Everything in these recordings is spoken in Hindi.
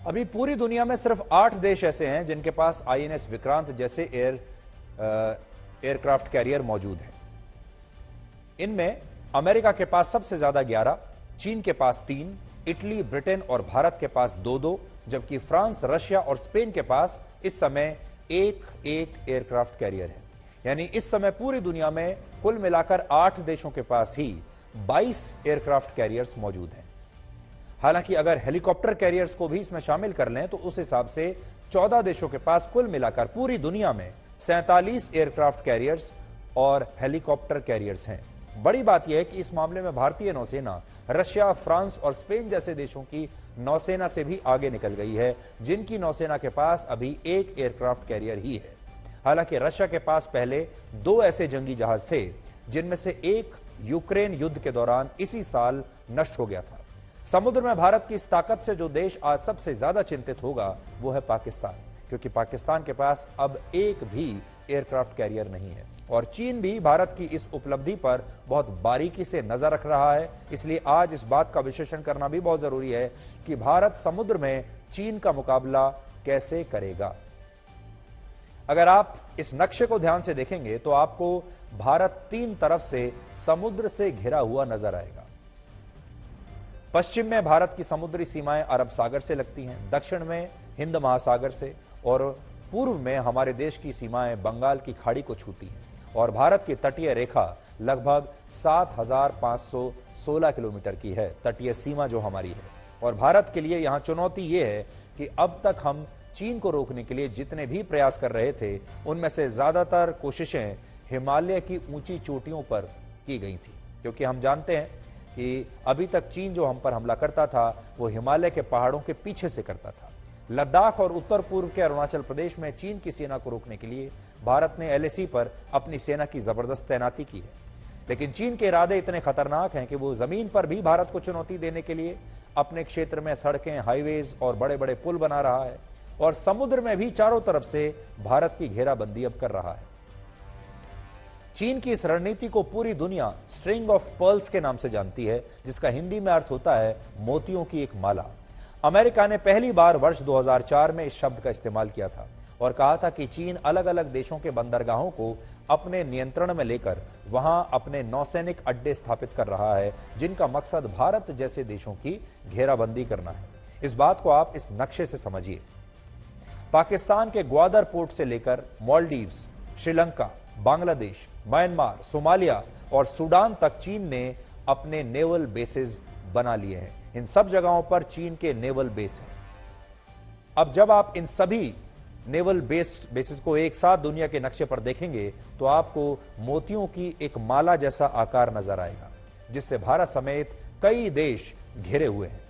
अभी पूरी दुनिया में सिर्फ 8 देश ऐसे हैं जिनके पास आईएनएस विक्रांत जैसे एयरक्राफ्ट कैरियर मौजूद हैं। इनमें अमेरिका के पास सबसे ज्यादा 11, चीन के पास 3, इटली, ब्रिटेन और भारत के पास 2-2, जबकि फ्रांस, रशिया और स्पेन के पास इस समय एक एयरक्राफ्ट कैरियर है। यानी इस समय पूरी दुनिया में कुल मिलाकर 8 देशों के पास ही 22 एयरक्राफ्ट कैरियर्स मौजूद हैं। हालांकि अगर हेलीकॉप्टर कैरियर्स को भी इसमें शामिल कर लें तो उस हिसाब से 14 देशों के पास कुल मिलाकर पूरी दुनिया में 47 एयरक्राफ्ट कैरियर्स और हेलीकॉप्टर कैरियर्स हैं। बड़ी बात यह है कि इस मामले में भारतीय नौसेना रशिया, फ्रांस और स्पेन जैसे देशों की नौसेना से भी आगे निकल गई है, जिनकी नौसेना के पास अभी एक एयरक्राफ्ट कैरियर ही है। हालांकि रशिया के पास पहले 2 ऐसे जंगी जहाज थे, जिनमें से एक यूक्रेन युद्ध के दौरान इसी साल नष्ट हो गया था। समुद्र में भारत की इस ताकत से जो देश आज सबसे ज्यादा चिंतित होगा वो है पाकिस्तान, क्योंकि पाकिस्तान के पास अब एक भी एयरक्राफ्ट कैरियर नहीं है। और चीन भी भारत की इस उपलब्धि पर बहुत बारीकी से नजर रख रहा है। इसलिए आज इस बात का विश्लेषण करना भी बहुत जरूरी है कि भारत समुद्र में चीन का मुकाबला कैसे करेगा। अगर आप इस नक्शे को ध्यान से देखेंगे तो आपको भारत 3 तरफ से समुद्र से घिरा हुआ नजर आएगा। पश्चिम में भारत की समुद्री सीमाएं अरब सागर से लगती हैं, दक्षिण में हिंद महासागर से, और पूर्व में हमारे देश की सीमाएं बंगाल की खाड़ी को छूती हैं। और भारत की तटीय रेखा लगभग 7,516 किलोमीटर की है, तटीय सीमा जो हमारी है। और भारत के लिए यहां चुनौती यह है कि अब तक हम चीन को रोकने के लिए जितने भी प्रयास कर रहे थे, उनमें से ज्यादातर कोशिशें हिमालय की ऊंची चोटियों पर की गई थी, क्योंकि हम जानते हैं कि अभी तक चीन जो हम पर हमला करता था वो हिमालय के पहाड़ों के पीछे से करता था। लद्दाख और उत्तर पूर्व के अरुणाचल प्रदेश में चीन की सेना को रोकने के लिए भारत ने एलएसी पर अपनी सेना की जबरदस्त तैनाती की है। लेकिन चीन के इरादे इतने खतरनाक हैं कि वो जमीन पर भी भारत को चुनौती देने के लिए अपने क्षेत्र में सड़कें, हाईवेज और बड़े बड़े पुल बना रहा है, और समुद्र में भी चारों तरफ से भारत की घेराबंदी अब कर रहा है। चीन की इस रणनीति को पूरी दुनिया स्ट्रिंग ऑफ पर्ल्स के नाम से जानती है, जिसका हिंदी में अर्थ होता है मोतियों की एक माला। अमेरिका ने पहली बार वर्ष 2004 में इस शब्द का इस्तेमाल किया था और कहा था कि चीन अलग अलग देशों के बंदरगाहों को अपने नियंत्रण में लेकर वहां अपने नौसैनिक अड्डे स्थापित कर रहा है, जिनका मकसद भारत जैसे देशों की घेराबंदी करना है। इस बात को आप इस नक्शे से समझिए। पाकिस्तान के ग्वादर पोर्ट से लेकर मालदीव्स, श्रीलंका, बांग्लादेश, म्यांमार, सोमालिया और सूडान तक चीन ने अपने नेवल बेसेस बना लिए हैं। इन सब जगहों पर चीन के नेवल बेस हैं। अब जब आप इन सभी नेवल बेसिस को एक साथ दुनिया के नक्शे पर देखेंगे तो आपको मोतियों की एक माला जैसा आकार नजर आएगा, जिससे भारत समेत कई देश घिरे हुए हैं।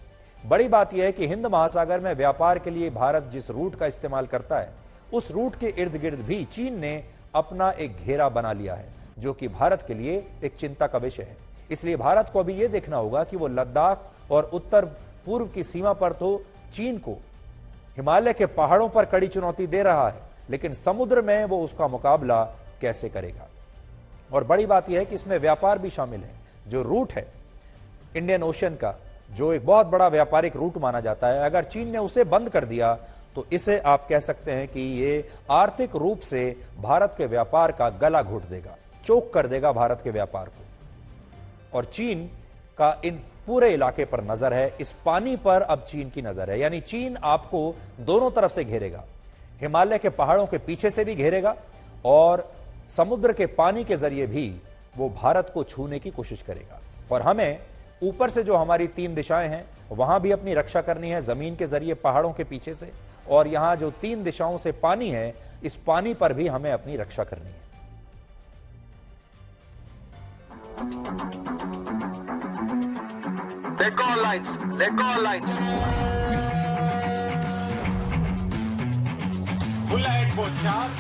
बड़ी बात यह है कि हिंद महासागर में व्यापार के लिए भारत जिस रूट का इस्तेमाल करता है, उस रूट के इर्द गिर्द भी चीन ने अपना एक घेरा बना लिया है, जो कि भारत के लिए एक चिंता का विषय है। इसलिए भारत को अभी यह देखना होगा कि वो लद्दाख और उत्तर पूर्व की सीमा पर तो चीन को हिमालय के पहाड़ों पर कड़ी चुनौती दे रहा है, लेकिन समुद्र में वो उसका मुकाबला कैसे करेगा। और बड़ी बात यह है कि इसमें व्यापार भी शामिल है। जो रूट है इंडियन ओशन का, जो एक बहुत बड़ा व्यापारिक रूट माना जाता है, अगर चीन ने उसे बंद कर दिया तो इसे आप कह सकते हैं कि ये आर्थिक रूप से भारत के व्यापार का गला घोट देगा, चोक कर देगा भारत के व्यापार को। और चीन का इन पूरे इलाके पर नजर है, इस पानी पर अब चीन की नजर है। यानी चीन आपको दोनों तरफ से घेरेगा, हिमालय के पहाड़ों के पीछे से भी घेरेगा और समुद्र के पानी के जरिए भी वो भारत को छूने की कोशिश करेगा। और हमें ऊपर से जो हमारी 3 दिशाएं हैं वहां भी अपनी रक्षा करनी है, जमीन के जरिए पहाड़ों के पीछे से, और यहां जो 3 दिशाओं से पानी है, इस पानी पर भी हमें अपनी रक्षा करनी है। Let go lights. Let go lights. Full ahead for charge.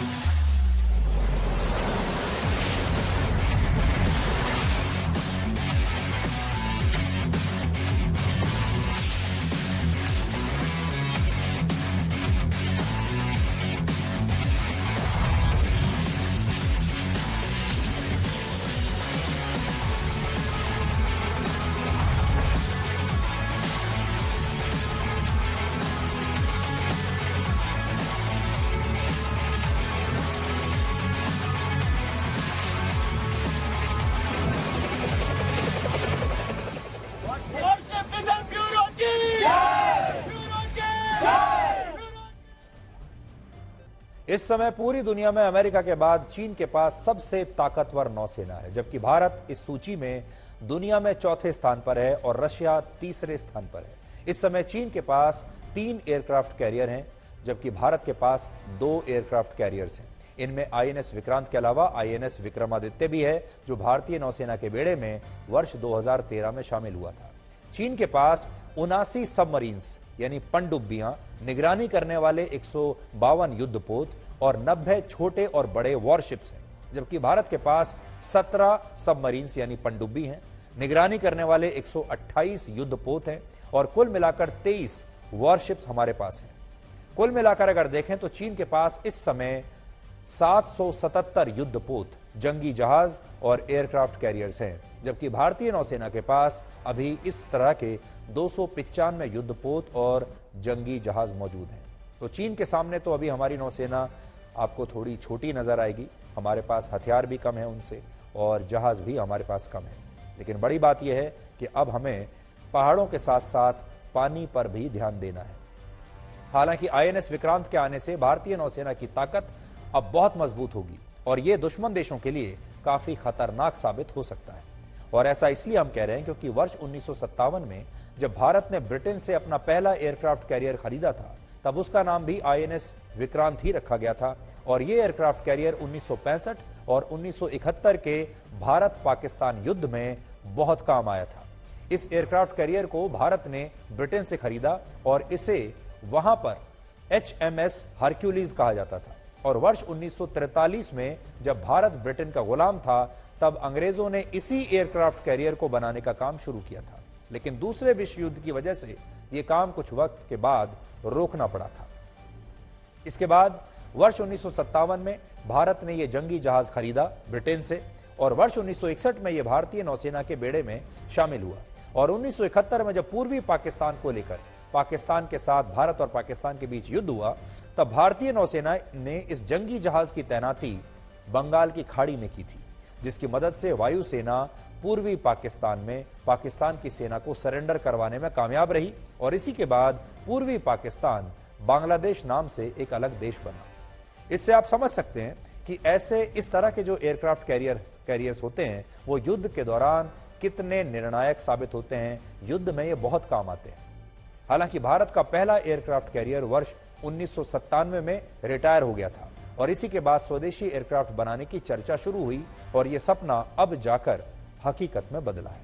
इस समय पूरी दुनिया में अमेरिका के बाद चीन के पास सबसे ताकतवर नौसेना है, जबकि भारत इस सूची में दुनिया में चौथे स्थान पर है और रशिया तीसरे स्थान पर है। इस समय चीन के पास 3 एयरक्राफ्ट कैरियर हैं, जबकि भारत के पास 2 एयरक्राफ्ट कैरियर्स हैं। इनमें आईएनएस विक्रांत के अलावा आईएनएस विक्रमादित्य भी है, जो भारतीय नौसेना के बेड़े में वर्ष 2013 में शामिल हुआ था। चीन के पास 79 सबमरीन्स यानी पनडुब्बियां, निगरानी करने वाले 152 युद्धपोत और 90 छोटे और बड़े वॉरशिप्स हैं, जबकि भारत के पास 17 सबमरीन्स यानी पनडुब्बी हैं, निगरानी करने वाले 128 युद्धपोत हैं और कुल मिलाकर 23 वॉरशिप्स हमारे पास हैं। कुल मिलाकर अगर देखें तो चीन के पास इस समय 777 युद्धपोत, जंगी जहाज और एयरक्राफ्ट कैरियर्स हैं, जबकि भारतीय नौसेना के पास अभी इस तरह के 295 युद्धपोत और जंगी जहाज मौजूद हैं। तो चीन के सामने तो अभी हमारी नौसेना आपको थोड़ी छोटी नजर आएगी। हमारे पास हथियार भी कम है उनसे और जहाज भी हमारे पास कम है, लेकिन बड़ी बात यह है कि अब हमें पहाड़ों के साथ साथ पानी पर भी ध्यान देना है। हालांकि आईएनएस विक्रांत के आने से भारतीय नौसेना की ताकत अब बहुत मजबूत होगी और यह दुश्मन देशों के लिए काफी खतरनाक साबित हो सकता है। और ऐसा इसलिए हम कह रहे हैं क्योंकि वर्ष 1957 में जब भारत ने ब्रिटेन से अपना पहला एयरक्राफ्ट कैरियर खरीदा था, तब उसका नाम भी आईएनएस विक्रांत ही रखा गया था और यह एयरक्राफ्ट कैरियर 1965 और 1971 के भारत पाकिस्तान युद्ध में बहुत काम आया था। इस एयरक्राफ्ट कैरियर को भारत ने ब्रिटेन से खरीदा और इसे वहां पर HMS हरक्यूलिस कहा जाता था। और वर्ष 1943 में जब भारत ब्रिटेन का गुलाम था, तब अंग्रेजों ने इसी एयरक्राफ्ट कैरियर को बनाने का काम शुरू किया था, लेकिन दूसरे विश्व युद्ध की वजह से यह काम कुछ वक्त के बाद रोकना पड़ा था। इसके बाद वर्ष 1957 में भारत ने यह जंगी जहाज खरीदा ब्रिटेन से और वर्ष 1961 में यह भारतीय नौसेना के बेड़े में शामिल हुआ और 1971 में जब पूर्वी पाकिस्तान को लेकर पाकिस्तान के साथ भारत और पाकिस्तान के बीच युद्ध हुआ, तब भारतीय नौसेना ने इस जंगी जहाज की तैनाती बंगाल की खाड़ी में की थी, जिसकी मदद से वायुसेना पूर्वी पाकिस्तान में पाकिस्तान की सेना को सरेंडर करवाने में कामयाब रही और इसी के बाद पूर्वी पाकिस्तान बांग्लादेश नाम से एक अलग देश बना। इससे आप समझ सकते हैं कि ऐसे इस तरह के जो एयरक्राफ्ट कैरियर्स होते हैं वो युद्ध के दौरान कितने निर्णायक साबित होते हैं। युद्ध में ये बहुत काम आते हैं। हालांकि भारत का पहला एयरक्राफ्ट कैरियर वर्ष 1997 में रिटायर हो गया था और इसी के बाद स्वदेशी एयरक्राफ्ट बनाने की चर्चा शुरू हुई और यह सपना अब जाकर हकीकत में बदला है।